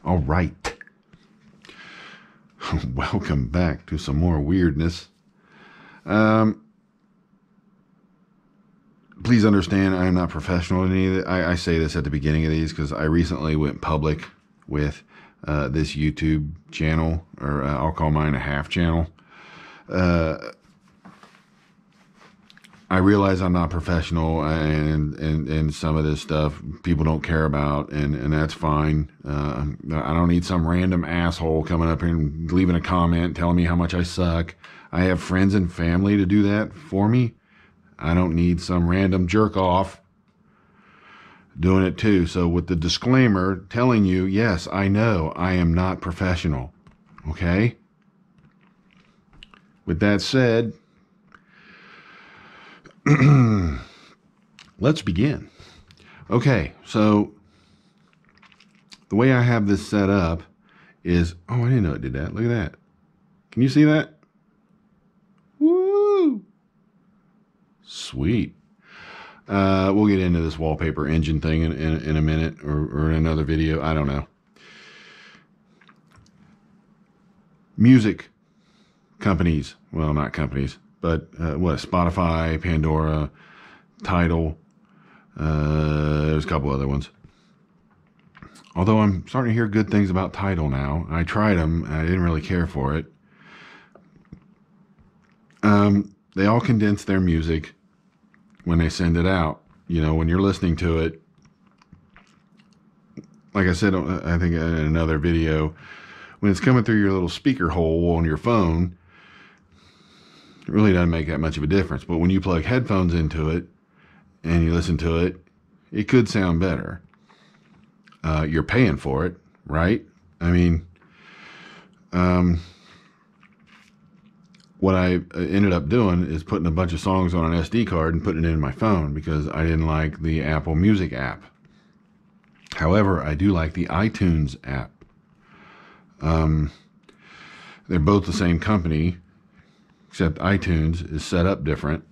All right. Welcome back to some more weirdness. Please understand, I am not professional in any of it. I say this at the beginning of these because I recently went public with this YouTube channel, or I'll call mine a half channel. I realize I'm not professional, and some of this stuff people don't care about, and that's fine. I don't need some random asshole coming up here and leaving a comment telling me how much I suck. I have friends and family to do that for me. I don't need some random jerk off doing it too. So with the disclaimer telling you, yes, I know I am not professional. Okay? With that said, let's begin. Okay, so the way I have this set up is, oh, I didn't know it did that. Look at that. Can you see that? Woo! Sweet. We'll get into this wallpaper engine thing in a minute, or in another video. I don't know. Music companies, well, not companies, but Spotify, Pandora, Tidal, there's a couple other ones. Although I'm starting to hear good things about Tidal now. I tried them, and I didn't really care for it. They all condense their music when they send it out. You know, when you're listening to it, like I said, I think in another video, when it's coming through your little speaker hole on your phone, it really doesn't make that much of a difference. But when you plug headphones into it and you listen to it, it could sound better. You're paying for it, right? I mean, what I ended up doing is putting a bunch of songs on an SD card and putting it in my phone because I didn't like the Apple Music app. However, I do like the iTunes app. They're both the same company, except iTunes is set up different,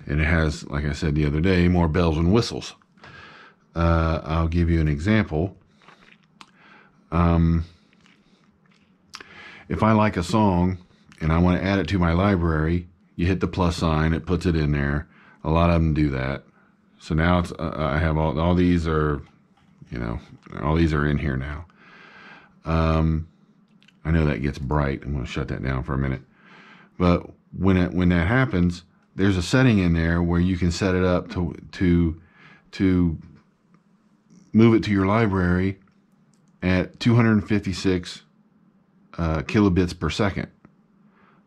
and it has, like I said the other day, more bells and whistles. I'll give you an example. If I like a song and I want to add it to my library, you hit the plus sign, it puts it in there. A lot of them do that. So now it's I have all these are, you know, all these are in here now. I know that gets bright. I'm going to shut that down for a minute. But when that happens, there's a setting in there where you can set it up to move it to your library at 256 kilobits per second.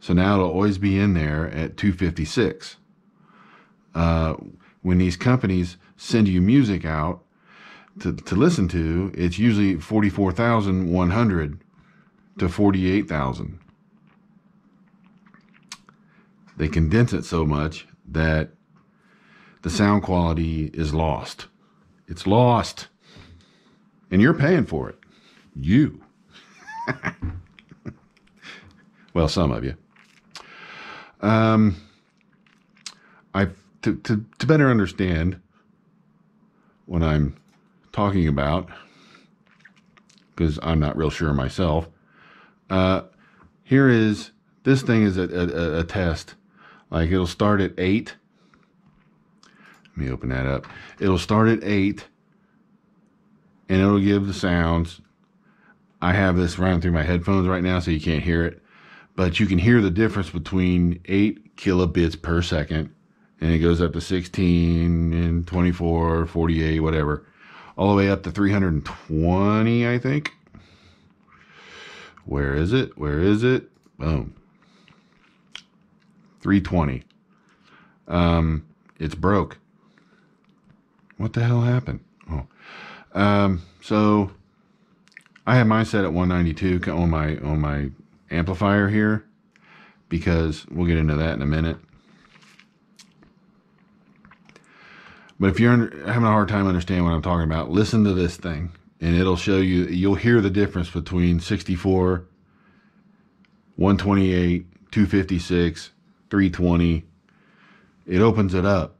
So now it'll always be in there at 256. When these companies send you music out to listen to, it's usually 44,100 to 48,000. They condense it so much that the sound quality is lost. It's lost. And you're paying for it. You. Well, some of you. To better understand what I'm talking about, because I'm not real sure myself, this thing is a test. Like, it'll start at 8. Let me open that up. It'll start at 8, and it'll give the sounds. I have this running through my headphones right now, so you can't hear it. But you can hear the difference between 8 kilobits per second, and it goes up to 16 and 24, 48, whatever, all the way up to 320, I think. Where is it? Where is it? Boom. 320. It's broke. What the hell happened? Oh. So I have mine set at 192 on my amplifier here, because we'll get into that in a minute. But if you're having a hard time understanding what I'm talking about, listen to this thing, and it'll show you. You'll hear the difference between 64, 128, 256, 320. It opens it up.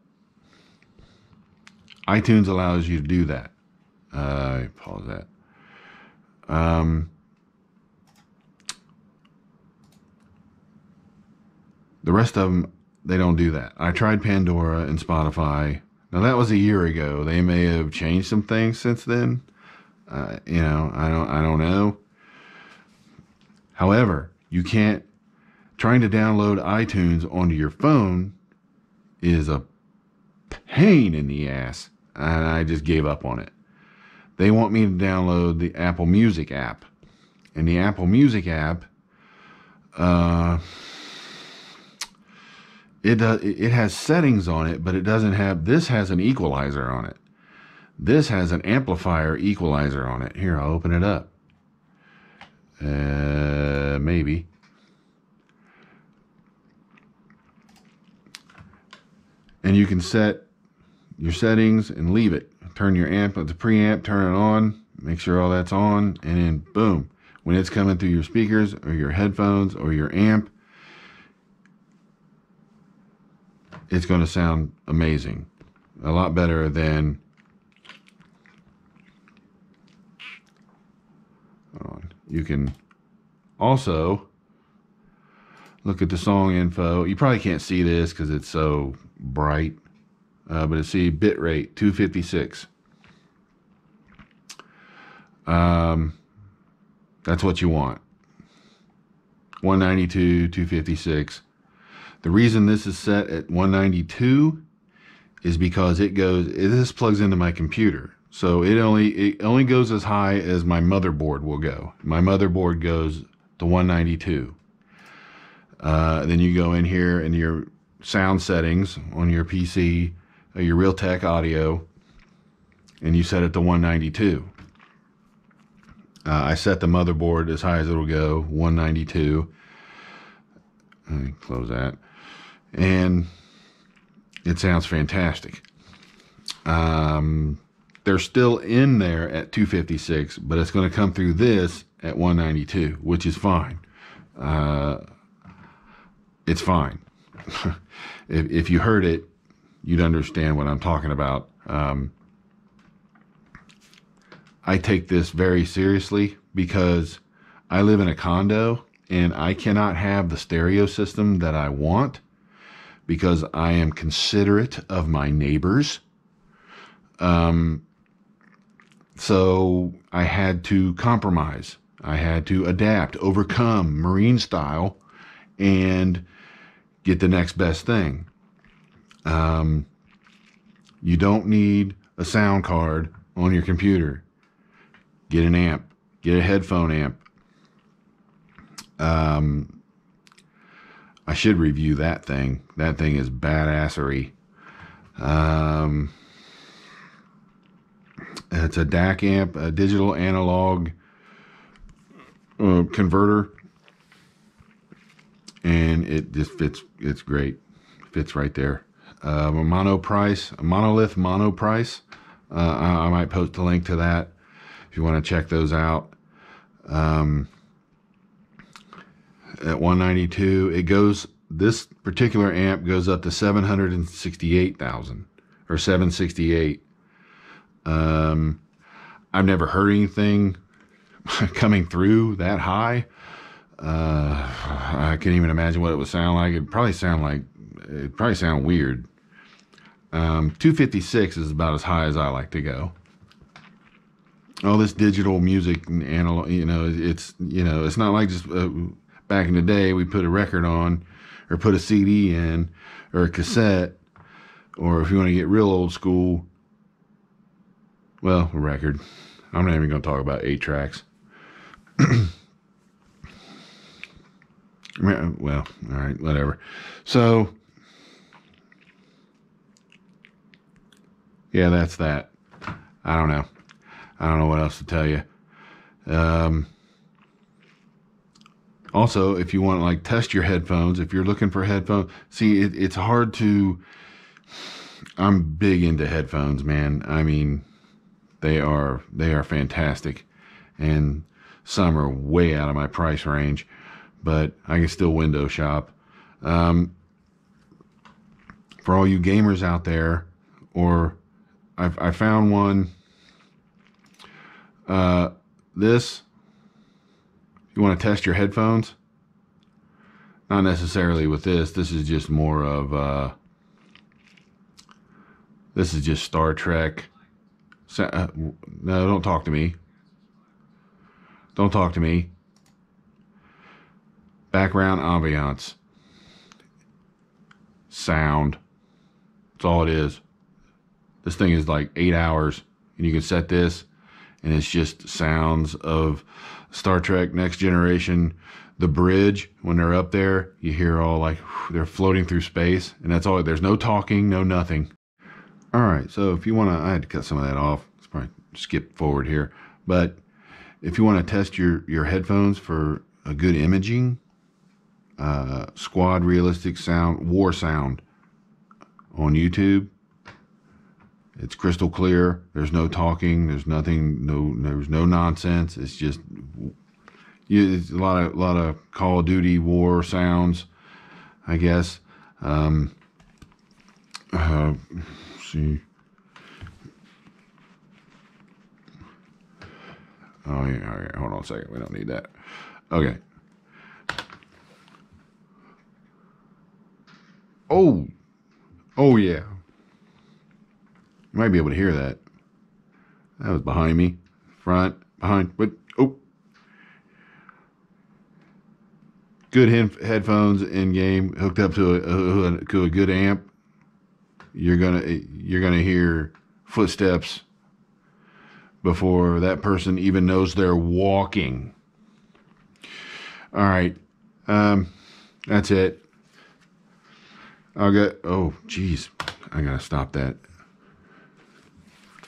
iTunes allows you to do that. Pause that. The rest of them, they don't do that. I tried Pandora and Spotify. Now that was a year ago. They may have changed some things since then. I don't know. However, you can't. Trying to download iTunes onto your phone is a pain in the ass, and I just gave up on it. They want me to download the Apple Music app, and the Apple Music app, it has settings on it, but it doesn't have. This has an equalizer on it. This has an amplifier equalizer on it. Here, I'll open it up. Maybe. And you can set your settings and leave it. Turn your amp at the preamp, turn it on, make sure all that's on, and then boom. When it's coming through your speakers or your headphones or your amp, it's going to sound amazing. A lot better than... Hold on. You can also look at the song info. You probably can't see this because it's so bright, but it's the bit rate 256. That's what you want. 192, 256. The reason this is set at 192 is because this plugs into my computer. So it only goes as high as my motherboard will go. My motherboard goes to 192. Then you go in here and your sound settings on your PC, your Realtek audio, and you set it to 192. I set the motherboard as high as it'll go, 192. Let me close that. And it sounds fantastic. They're still in there at 256, but it's going to come through this at 192, which is fine. It's fine. If you heard it, you'd understand what I'm talking about. I take this very seriously because I live in a condo and I cannot have the stereo system that I want because I am considerate of my neighbors. So I had to compromise. I had to adapt, overcome Marine style, and get the next best thing. You don't need a sound card on your computer. Get an amp. Get a headphone amp. I should review that thing. That thing is badassery. It's a DAC amp, a digital analog converter. And it just fits. It's great. Fits right there. A monolith mono price. I might post a link to that if you want to check those out. At 192, this particular amp goes up to 768,000 or 768. I've never heard anything coming through that high. I can't even imagine what it would sound like. It'd probably sound weird. 256 is about as high as I like to go. All this digital music and analog, it's not like just back in the day we put a record on or put a CD in or a cassette, or if you want to get real old school, well, a record. I'm not even going to talk about 8 tracks. Well, all right, whatever. So, yeah, that's that. I don't know. I don't know what else to tell you. Also, if you want to test your headphones, if you're looking for headphones, see, it's hard to. I'm big into headphones, man. I mean, they are fantastic, and some are way out of my price range, but I can still window shop. For all you gamers out there, or I found one. This You want to test your headphones? Not necessarily with this. This is just more of, this is just Star Trek. No, don't talk to me. Don't talk to me. Background ambiance. Sound. That's all it is. This thing is like 8 hours, and you can set this, and it's just sounds of Star Trek Next Generation. The bridge, when they're up there, you hear all like they're floating through space, and that's all. There's no talking, no nothing. All right, so if you want to, I had to cut some of that off. Let's probably skip forward here. But if you want to test your headphones for a good imaging, squad realistic sound, war sound on YouTube. It's crystal clear. There's no talking. There's nothing. There's no nonsense. It's just it's a lot of Call of Duty war sounds, I guess. Let's see. Oh yeah. All right. Hold on a second. We don't need that. Okay. Oh yeah. You might be able to hear that. That was behind me. Front, behind, but, oh. Good headphones in game, hooked up to a good amp. You're gonna hear footsteps before that person even knows they're walking. All right. That's it. Oh, geez. I gotta stop that.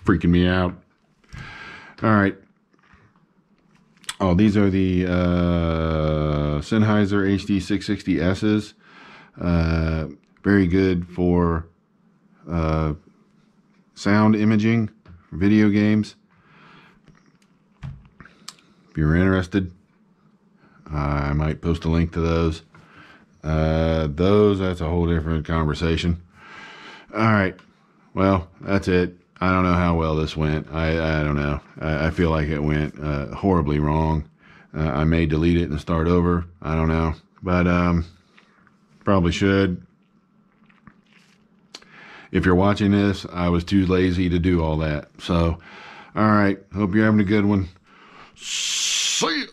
Freaking me out. All right. Oh, these are the Sennheiser HD 660S's. Very good for sound imaging, video games. If you're interested, I might post a link to those. That's a whole different conversation. All right. Well, that's it. I don't know how well this went. I don't know. I feel like it went horribly wrong. I may delete it and start over. I don't know. But probably should. If you're watching this, I was too lazy to do all that. So, all right. Hope you're having a good one. See ya.